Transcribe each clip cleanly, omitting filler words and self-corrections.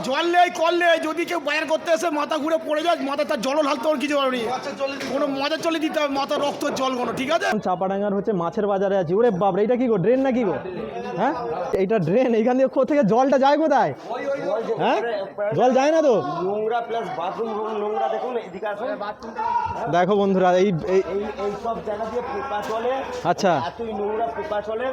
জল নেই কল নেই, যদি কেউ বাইর করতে এসে মাথা ঘুরে পড়ে যায়, মাথা তার জলও ঢালতে হবে কিছু পারবি, কোনো মজা চলে দিতে হবে মাথা রক্ত জল কোনো, ঠিক আছে। চাপাডাঙ্গার হচ্ছে মাছের বাজারে আছি। ওরে বাপরে, এটা কি গো, ড্রেন না কি গো? হ্যাঁ, এইটা ড্রেন। এইখান দিয়ে থেকে জলটা যায় কোথায়? হ্যাঁ, জল যায় না তো, নোংরা প্লাস বাথরুম নোংরা। দেখুন এদিকে আসুন, দেখো বন্ধুরা, এই এই সব জায়গা দিয়ে পোকা চলে। আচ্ছা, এতই নোংরা পোকা চলে।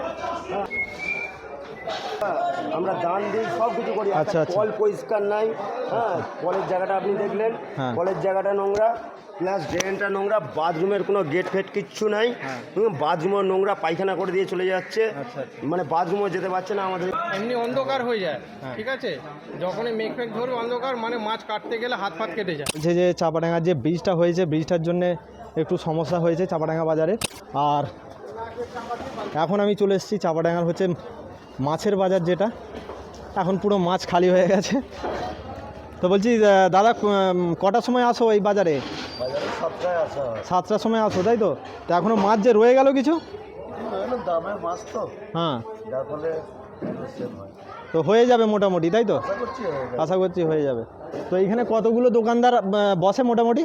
আমরা দান দিই, সব কিছু করি। আচ্ছা, আচ্ছা। কল পরিষ্কার নাই। হ্যাঁ, কলের জায়গাটা আপনি দেখলেন, হ্যাঁ। কলের জায়গাটা নোংরা প্লাস ড্রেনটা নোংরা। বাথরুমের কোনো গেট ফেট কিচ্ছু নাই। বাথরুমও নোংরা, পায়খানা করে দিয়ে চলে যাচ্ছে। মানে বাথরুমও যেতে পারছে না আমাদের। এমনি অন্ধকার হয়ে যায়, ঠিক আছে। যখনই মেঘ ফেক ধরবে অন্ধকার, মানে মাছ কাটতে গেলে হাত ফাত কেটে যায়। যে চাপাডাঙ্গার যে ব্রিজটা হয়েছে, ব্রিজটার জন্য একটু সমস্যা হয়েছে চাপাডাঙ্গা বাজারে। আর এখন আমি চলে এসেছি চাপাডাঙ্গার হচ্ছে মাছের বাজার, যেটা এখন পুরো মাছ খালি হয়ে গেছে। তো বলছি দাদা, কটার সময় আসো এই বাজারে? 7টার সময় আসো, তাই তো? তো এখনও মাছ যে রয়ে গেল কিছু? দামের মাছ তো, হ্যাঁ, যার ফলে তো হয়ে যাবে মোটামুটি, তাই তো? আশা করছি হয়ে যাবে। তো এইখানে কতগুলো দোকানদার বসে মোটামুটি?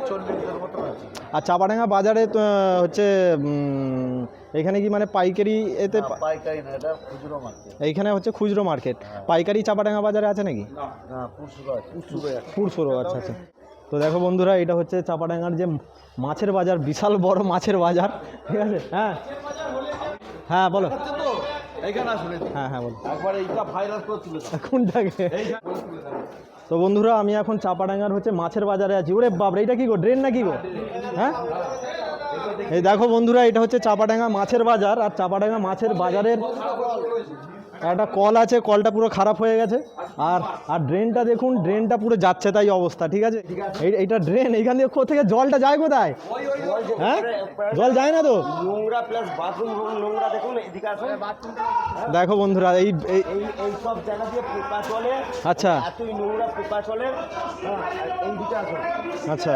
40-এর মতো আছে। আর চাপাডাঙ্গা বাজারে তো হচ্ছে এখানে কি মানে পাইকারি এতে? পাইকারি না, এটা খুচরো মার্কেট। এইখানে হচ্ছে খুচরো মার্কেট। পাইকারি চাপাডাঙ্গা বাজারে আছে নাকি? না, পুরসুরো। আচ্ছা আচ্ছা। তো দেখো বন্ধুরা, এটা হচ্ছে চাপাডাঙ্গার যে মাছের বাজার, বিশাল বড় মাছের বাজার, ঠিক আছে। হ্যাঁ হ্যাঁ, বলো। হ্যাঁ হ্যাঁ, বলো। একবার এইটা ভাইরাল করছিল কোনটাকে? তো বন্ধুরা, আমি এখন চাপাডাঙ্গার হচ্ছে মাছের বাজারে আছি। ওরে বাপরে, এটা কি গো, ড্রেন না কি গো? হ্যাঁ, এই দেখো বন্ধুরা, এটা হচ্ছে চাপাডাঙ্গা মাছের বাজার। আর চাপাডাঙ্গা মাছের বাজারের একটা কল আছে, কলটা পুরো খারাপ হয়ে গেছে। আর ড্রেনটা দেখুন, ড্রেনটা পুরো যাচ্ছে তাই অবস্থা, ঠিক আছে। এইটা ড্রেন, এইখান দিয়ে থেকে জলটা যায় কোথায়? হ্যাঁ, জল যায় না তো, নোংরা প্লাস বাথরুম নোংরা। দেখুন এদিকে আসুন, দেখো বন্ধুরা, এই এই সব জায়গা দিয়ে পোকা চলে। আচ্ছা এতই নোংরা পোকা চলে। এই দিকে আসুন। আচ্ছা।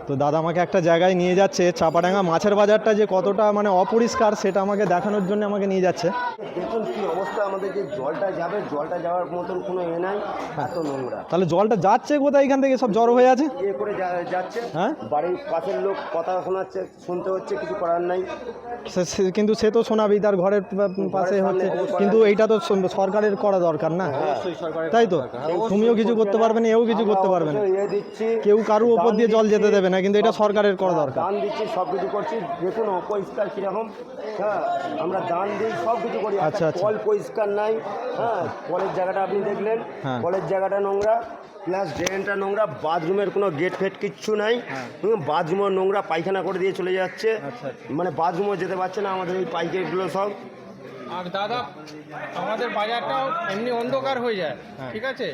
তো দাদা আমাকে একটা জায়গায় নিয়ে যাচ্ছে, চাপাডাঙ্গা মাছের বাজারটা যে কতটা মানে অপরিষ্কার সেটা আমাকে দেখানোর জন্য আমাকে নিয়ে যাচ্ছে। দেখুন কি অবস্থা, আমাদের যে জলটা যাবে, জলটা যাওয়ার মতন কোনো নাই, এত নোংরা। তাহলে জলটা যাচ্ছে কোথায়? এখান থেকে সব জড়ো হয়ে আছে, ইয়ে করে যাচ্ছে। হ্যাঁ, বাড়ির পাশের লোক কথা শোনাচ্ছে, শুনতে হচ্ছে, কিছু করার নাই। কিন্তু সে তো শোনাবেই, তার ঘরের পাশে হচ্ছে। কিন্তু এইটা তো সরকারের করা দরকার না, তাই তো? তুমিও কিছু করতে পারবে না, এও কিছু করতে পারবে না, কেউ কারুর ওপর দিয়ে জল যেতে দেবে না, কিন্তু এটা সরকারের করা দরকার। দান দিচ্ছি, সব কিছু করছি। দেখুন অপরিষ্কার কিরকম। হ্যাঁ, আমরা দান দিই, সব কিছু করি। আচ্ছা আচ্ছা। কল পরিষ্কার নাই। হ্যাঁ, কলের জায়গাটা আপনি দেখলেন, কলের জায়গাটা নোংরা প্লাস ড্রেনটা নোংরা। বাথরুমের কোনো গেট ফেট কিচ্ছু নাই। বাথরুমও নোংরা, পায়খানা করে দিয়ে চলে যাচ্ছে। মানে বাথরুমও যেতে পারছে না আমাদের এই পাইকারিগুলো সব। আর দাদা, আমাদের বাজারটাও এমনি অন্ধকার হয়ে যায়, ঠিক আছে।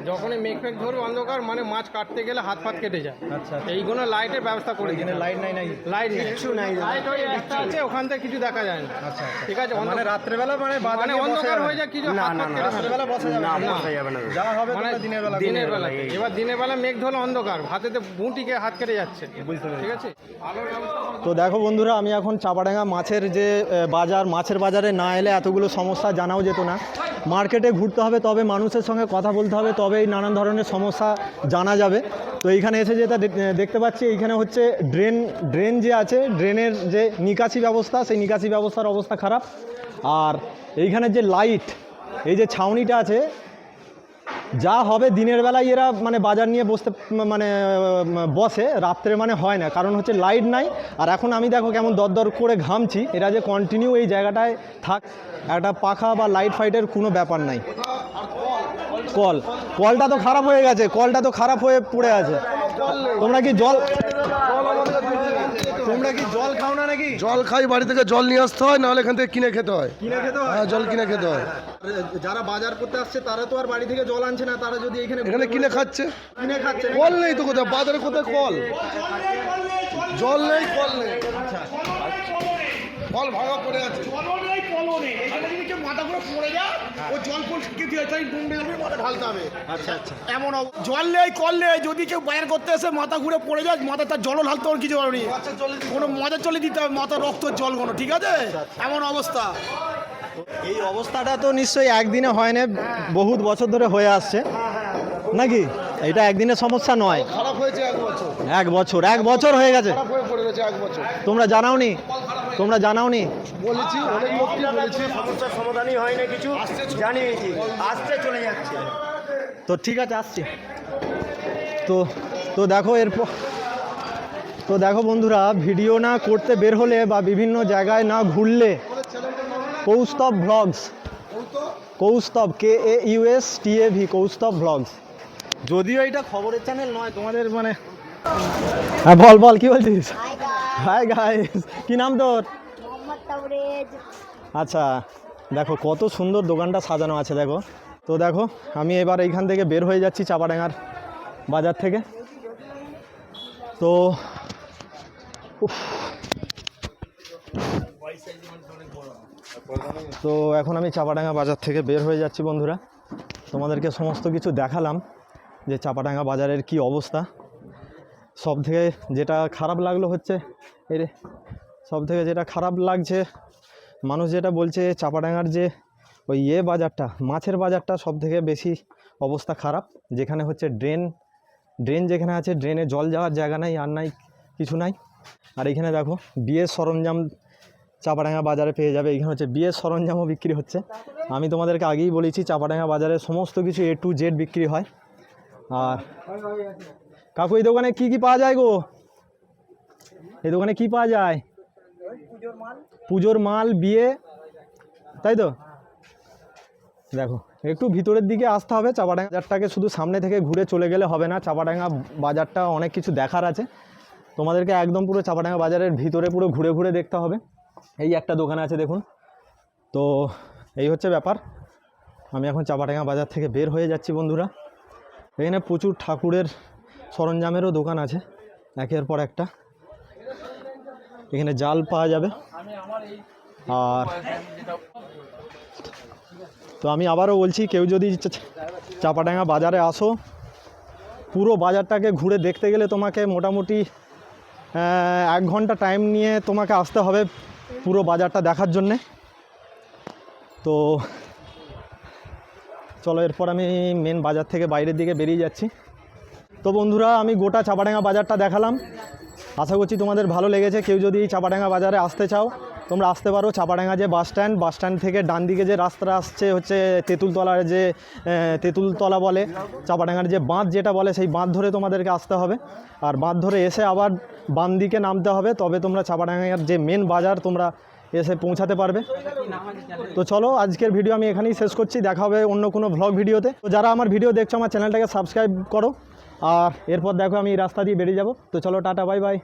যখনই মেঘ ফেক ধরবে অন্ধকার, মানে মাছ কাটতে গেলে হাত ফাত কেটে যায়। আচ্ছা, এইগুলো লাইটের ব্যবস্থা করে দিন। লাইট নাই, লাইট কিচ্ছু নাই। লাইট ওই একটা আছে, ওখান থেকে কিছু দেখা যায় না। আচ্ছা, ঠিক আছে। মানে রাত্রেবেলা মানে অন্ধকার হয়ে যায়, কিছু না হাত না ফাত না, কেটে যায়। রাত্রেবেলা বসা যাবে না, না, বসা যাবে না। যা হবে মানে দিনের বেলা। এবার দিনের বেলা মেঘ ধরলে অন্ধকার, হাতেতে বুটিকে হাত কেটে যাচ্ছে, ঠিক আছে। তো দেখো বন্ধুরা, আমি এখন চাপাডাঙ্গা মাছের যে বাজার, মাছের বাজারে না এলে এতগুলো সমস্যা জানাও যেত না। মার্কেটে ঘুরতে হবে, তবে মানুষের সঙ্গে কথা বলতে হবে, তবেই নানান ধরনের সমস্যা জানা যাবে। তো এইখানে এসে যেটা দেখতে পাচ্ছি, এইখানে হচ্ছে ড্রেন যে আছে, ড্রেনের যে নিকাশি ব্যবস্থা, সেই নিকাশি ব্যবস্থার অবস্থা খারাপ। আর এইখানে যে লাইট, এই যে ছাউনিটা আছে, যা হবে দিনের বেলায় এরা মানে বাজার নিয়ে বসে, রাত্রে মানে হয় না, কারণ হচ্ছে লাইট নাই। আর এখন আমি দেখো কেমন দরদর করে ঘামছি, এরা যে কন্টিনিউ এই জায়গাটায় থাক, একটা পাখা বা লাইট ফাইটের কোনো ব্যাপার নাই। কলটা তো খারাপ হয়ে গেছে, কলটা তো খারাপ হয়ে পড়ে আছে। তোমরা কি জল খাও না নাকি? জল খাই, বাড়ি থেকে জল নিয়ে আসতে হয়, নাহলে এখান থেকে কিনে খেতে হয়। হ্যাঁ, জল কিনে খেতে হয়। যারা বাজার করতে আসছে তারা তো আর বাড়ি থেকে জল আনছে না, তারা যদি এখানে কিনে খাচ্ছে। খাচ্ছে, কল নেই তো কোথায়, বাজারে কোথায় কল? জল নেই, কল নেই, কল ভাঙা পড়ে আছে। মাথা ঘুরে পড়ে যায়, ও জল ফল খেতে হয়, তাই মাথা ঢালতে হবে। আচ্ছা আচ্ছা। এমন জল নেই কল নেই, যদি কেউ বাইর করতে এসে মাথা ঘুরে পড়ে যায়, মাথা তার জলও ঢালতে হবে কিছু পারবি, কোনো মজা চলে দিতে হবে মাথা রক্ত জল কোনো, ঠিক আছে। এমন অবস্থা। এই অবস্থাটা তো নিশ্চয়ই একদিনে হয় না, বহুত বছর ধরে হয়ে আসছে নাকি? এটা একদিনের সমস্যা নয়, খারাপ হয়েছে 1 বছর, 1 বছর হয়ে গেছে। খারাপ হয়ে পড়ে গেছে 1 বছর। তোমরা জানাওনি বলেছি, অনেক লোককে বলেছি, সমস্যার সমাধানই হয় না কিছু, জানিয়েছি, আসতে চলে যাচ্ছে। তো ঠিক আছে, আসছি। তো দেখো এরপর তো দেখো বন্ধুরা, ভিডিও না করতে বের হলে বা বিভিন্ন জায়গায় না ঘুরলে, Kaustav vlogs, Kaustav KAUSTAV, Kaustav vlogs, যদিও এটা খবরের চ্যানেল নয় তোমাদের মানে। হ্যাঁ বল কি বলছিস? হাই গাইস, কি নাম তোর? আচ্ছা, দেখো কত সুন্দর দোকানটা সাজানো আছে দেখো। তো দেখো আমি এবার এইখান থেকে বের হয়ে যাচ্ছি চাপাডাঙ্গার বাজার থেকে। তো তো এখন আমি চাপাডাঙ্গা বাজার থেকে বের হয়ে যাচ্ছি বন্ধুরা। তোমাদেরকে সমস্ত কিছু দেখালাম যে চাপাডাঙ্গা বাজারের কি অবস্থা। সব থেকে যেটা খারাপ লাগলো হচ্ছে যেটা খারাপ লাগছে, মানুষ যেটা বলছে চাপাডাঙ্গার যে ওই বাজারটা, মাছের বাজারটা সব থেকে বেশি অবস্থা খারাপ। যেখানে হচ্ছে ড্রেন যেখানে আছে, ড্রেনে জল যাওয়ার জায়গা নাই, আর নাই কিছু নাই। আর এখানে দেখো বিয়ের সরঞ্জাম চাপাডাঙ্গা বাজারে পেয়ে যাবে। এখানে হচ্ছে বিয়ের সরঞ্জামও বিক্রি হচ্ছে। আমি তোমাদেরকে আগেই বলেছি চাপাডাঙ্গা বাজারে সমস্ত কিছু A to Z বিক্রি হয়। আর কাকু, এই দোকানে কি পাওয়া যায় গো? এই দোকানে কি পাওয়া যায়? পুজোর মাল, বিয়ে, তাই তো? দেখো একটু ভিতরের দিকে আসতে হবে। চাপাডাঙ্গা বাজারটাকে শুধু সামনে থেকে ঘুরে চলে গেলে হবে না, চাপাডাঙ্গা বাজারটা অনেক কিছু দেখার আছে। তোমাদেরকে একদম পুরো চাপাডাঙ্গা বাজারের ভিতরে পুরো ঘুরে ঘুরে দেখতে হবে। এই একটা দোকান আছে দেখুন। তো এই হচ্ছে ব্যাপার। আমি এখন চাপাডাঙ্গা বাজার থেকে বের হয়ে যাচ্ছি বন্ধুরা। এখানে প্রচুর ঠাকুরের সরঞ্জামেরও দোকান আছে, একের পর একটা। এখানে জাল পাওয়া যাবে। আর তো আমি আবারও বলছি, কেউ যদি চাপাডাঙ্গা বাজারে আসো, পুরো বাজারটাকে ঘুরে দেখতে গেলে তোমাকে মোটামুটি 1 ঘন্টা টাইম নিয়ে তোমাকে আসতে হবে পুরো বাজারটা দেখার জন্যে। তো চলো এরপর আমি মেন বাজার থেকে বাইরের দিকে বেরিয়ে যাচ্ছি। তো বন্ধুরা, আমি গোটা চাপাডাঙ্গা বাজারটা দেখালাম। আশা করছি তোমাদের ভালো লেগেছে। কেউ যদি চাপাডাঙ্গা বাজারে আসতে চাও তোমরা আসতে পারো। চাপাডাঙ্গা যে বাস স্ট্যান্ড থেকে ডান দিকে যে রাস্তা আসছে হচ্ছে তেঁতুলতলার যে তেঁতুলতলা বলে, চাপাডাঙ্গার যে বাঁধ যেটা বলে, সেই বাঁধ ধরে তোমাদেরকে আসতে হবে। আর বাঁধ ধরে এসে আবার বাম দিকে নামতে হবে, তবে তোমরা চাপাডাঙ্গার যে মেন বাজার তোমরা এসে পৌঁছাতে পারবে। তো চলো আজকের ভিডিও আমি এখানেই শেষ করছি। দেখা হবে অন্য কোনো ভ্লগ ভিডিওতে। তো যারা আমার ভিডিও দেখছো আমার চ্যানেলটাকে সাবস্ক্রাইব করো। আর এরপর দেখো আমি এই রাস্তা দিয়ে বেরিয়ে যাব। তো চলো টাটা, বাই বাই।